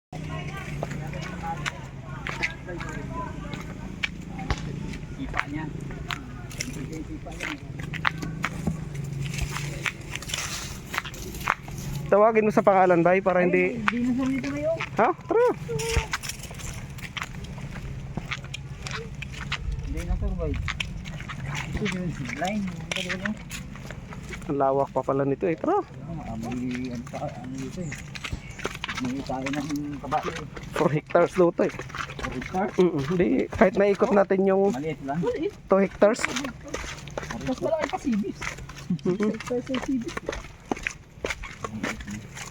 Sipa niya. Sipa niya. Tawagin mo sa pangalan, bay, para hindi... Dinosaur dito kayo. Ha? Tara. Dinosaur boy. Ito yung zipline. Ang lawak pa pala nito eh. Tara. May ano dito eh. May tayo ng kabali. 4 hectares daw to eh. Hectare? Hindi, kahit naikot natin yung Maliit lang. 2 hectares. Mas malaki pa sibis. Hectares yung sibis.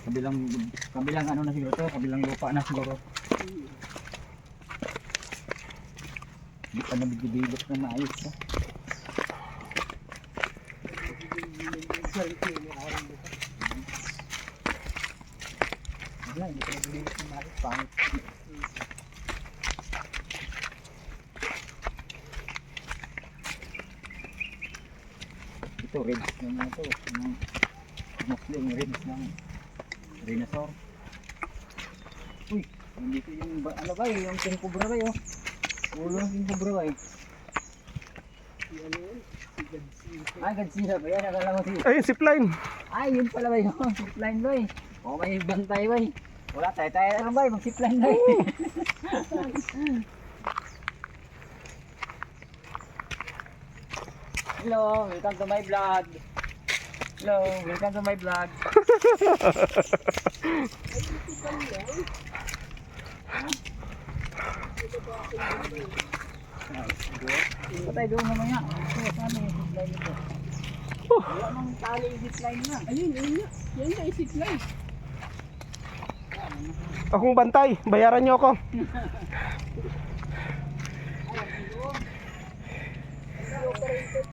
Kabilang ano na siguro to, kabilang lupa na siguro. Hindi pa nabibilot na maayos to. Wala, hindi pa nabibilot na maayos. Pangit. Ito, ribs na nga ito. Muslim ribs ng dinosaur. Uy, nandito yung ano ba yung king cobra ba yun? Ulo ng king cobra ba eh? Ay, Godzilla ba yan? Akala ko si... Ayun, zipline. Ay, yun pala ba yun? Zipline ba eh? O may bantay ba eh? Wala, tayo-tayo na lang ba eh? Mag-zipline ba eh? Hello, welcome to my vlog. Hello, welcome to my vlog. Patay doon naman nga. Saan yung zipline nito? Wala nang tali yung zipline na. Ayun nga. Yan nga, zipline. Akong bantay, bayaran nyo ako.